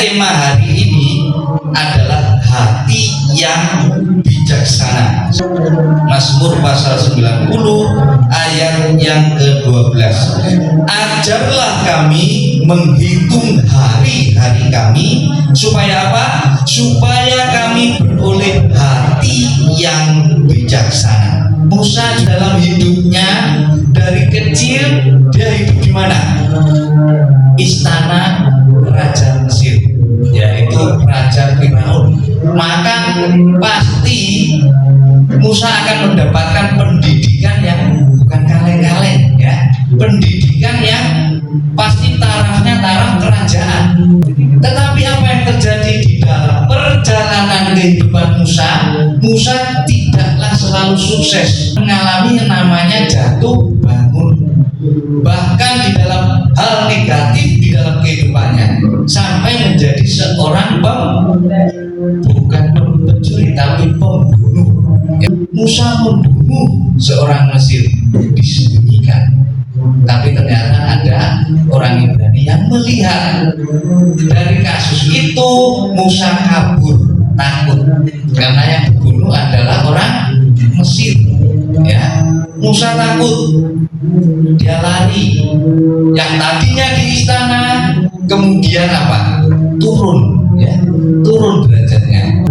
Tema hari ini adalah hati yang bijaksana. Mazmur pasal 90 ayat yang ke-12. Ajarlah kami menghitung hari-hari kami supaya apa? Supaya kami beroleh hati yang bijaksana. Musa dalam hidupnya dari kecil dia hidup di mana? Istana Raja Mesir, yaitu Raja Firaun. Maka pasti Musa akan mendapatkan pendidikan yang bukan kaleng-kaleng, ya. Pendidikan yang pasti tarafnya taraf kerajaan. Tetapi apa yang terjadi di dalam perjalanan kehidupan Musa? Musa tidaklah selalu sukses, mengalami yang namanya jatuh bangun. Bahkan di dalam hal negatif di dalam kehidupannya, sampai menjadi seorang bukan pencuri tapi pembunuh. Musa membunuh seorang Mesir, disembunyikan. Tapi ternyata ada orang Ibrani yang melihat. Dari kasus itu Musa kabur, takut, karena yang dibunuh adalah orang Mesir, ya. Musa takut, dia lari. Yang tadinya di istana kemudian apa? Turun, ya, turun derajatnya,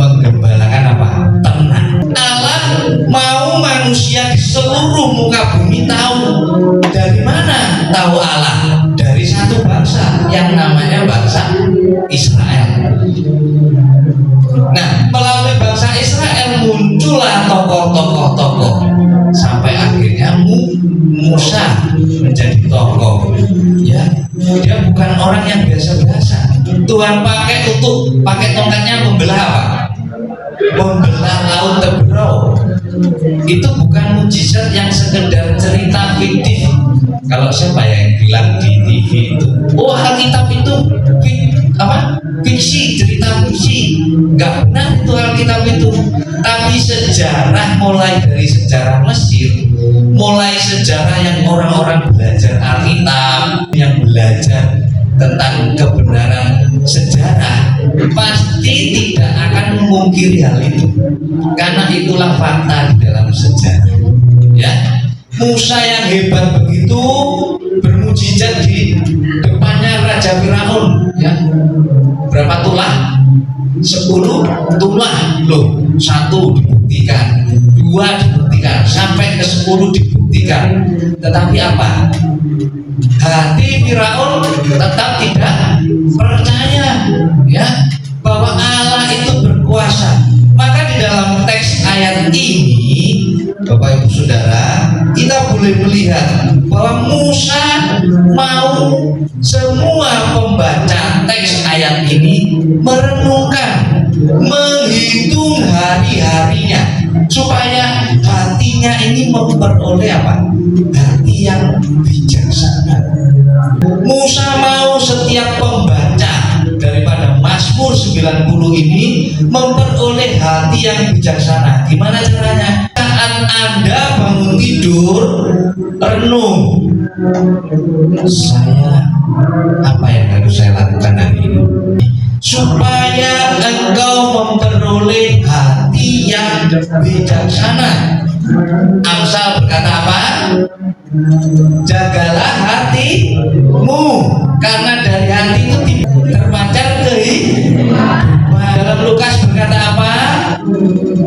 menggembalakan apa? Ternak. Allah mau manusia di seluruh muka bumi tahu. Dari mana tahu Allah? Dari satu bangsa yang namanya bangsa Israel. Nah, melalui bangsa Israel muncullah tokoh-tokoh sampai akhirnya Musa menjadi tokoh, ya. Dia bukan orang yang biasa-biasa. Tuhan pakai tongkatnya membelah apa? Membelah laut Teberau. Itu bukan mujizat yang sekedar cerita fiktif. Kalau siapa yang bilang di TV itu, oh Alkitab itu fiksi, cerita fiksi. Enggak benar itu Alkitab itu. Tapi sejarah, mulai dari sejarah Mesir, mulai sejarah yang orang-orang belajar Alkitab, yang belajar tentang kebenaran sejarah, pasti tidak akan memungkiri hal itu, karena itulah fakta di dalam sejarah, ya. Musa yang hebat begitu bermujizat di depannya Raja Firaun, ya. Berapa tulah? 10 tulah loh. 1 dibuktikan, 2 dibuktikan, sampai ke 10 dibuktikan. Tetapi apa? Hati Firaun tetap tidak percaya, ya, bahwa Allah itu berkuasa. Maka di dalam teks ayat ini, Bapak Ibu Saudara, kita boleh melihat bahwa Musa mau semua pembaca teks ayat ini merenungkan, menghitung hari-harinya, supaya hatinya ini memperoleh apa? Hati yang bijaksana. Musa mau setiap pembaca daripada Mazmur 90 ini memperoleh hati yang bijaksana. Gimana caranya? Saat Anda bangun tidur, renung, apa yang harus saya lakukan hari ini supaya engkau memperoleh hati yang bijaksana. Amsal berkata apa? Jagalah hatimu, karena dari hati itu terpancar kehidupan. Dalam Lukas berkata apa?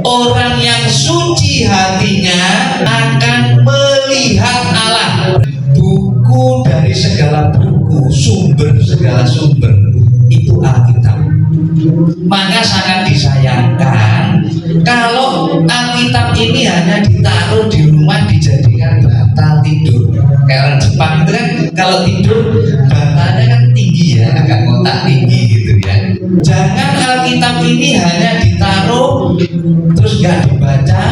Orang yang suci hatinya akan melihat Allah. Buku dari segala buku, sumber segala sumber itu Alkitab. Maka sangat disayangkan kalau Alkitab ini hanya ditaruh di rumah, dijadikan bantal tidur. Kayak orang Jepang itu kan, kalau tidur bantalnya kan tinggi, ya, agak kotak tinggi gitu, ya. Jangan Alkitab ini hanya ditaruh terus gak dibaca,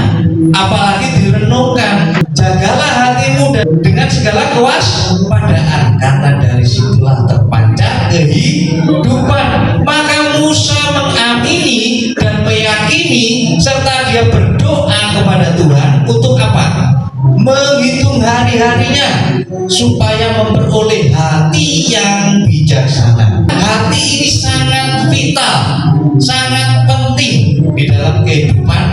apalagi direnungkan. Jagalah hatimu dengan segala kewaspadaan, karena dari situlah terpancar kehidupan. Maka Musa mengamini dan meyakini serta dia berdoa kepada Tuhan untuk apa? Menghitung hari-harinya supaya memperoleh hati yang bijaksana. Hati hati ini sangat vital, sangat penting di dalam kehidupan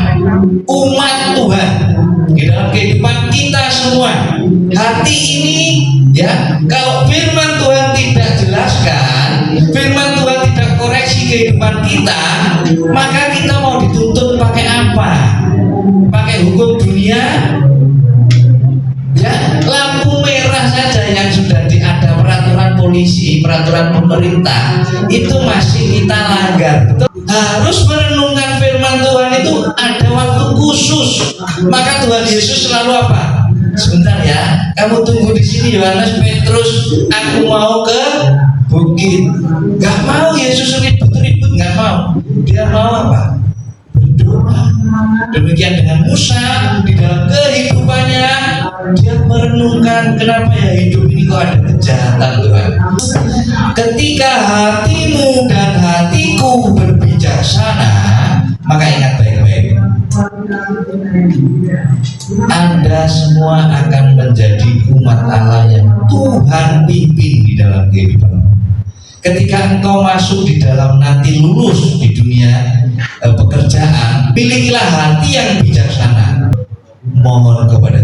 umat Tuhan, di dalam kehidupan kita semua. Hati ini ya, kalau firman Tuhan tidak jelaskan, firman Tuhan tidak koreksi kehidupan kita, maka kita mau dituntut pakai apa? Pakai hukum dunia? Ya, lampu merah saja yang sudah ada peraturan polisi, peraturan pemerintah, itu masih kita langgar. Harus merenungkan firman Tuhan itu ada waktu khusus. Maka Tuhan Yesus selalu apa? Sebentar ya, kamu tunggu di sini Yohanes, Petrus, aku mau ke bukit. Gak mau Yesus ribut-ribut, gak mau. Dia mau apa? Berdoa. Demikian dengan Musa, di dalam kehidupannya dia merenungkan kenapa ya hidup ini kok ada kejahatan Tuhan. Ketika hatimu dan hatiku berbijaksana, maka ingat baik-baik, Anda semua akan menjadi umat Allah yang Tuhan pimpin di dalam kehidupan. Ketika engkau masuk di dalam, nanti lulus di dunia pekerjaan, milikilah hati yang bijaksana. Mohon kepada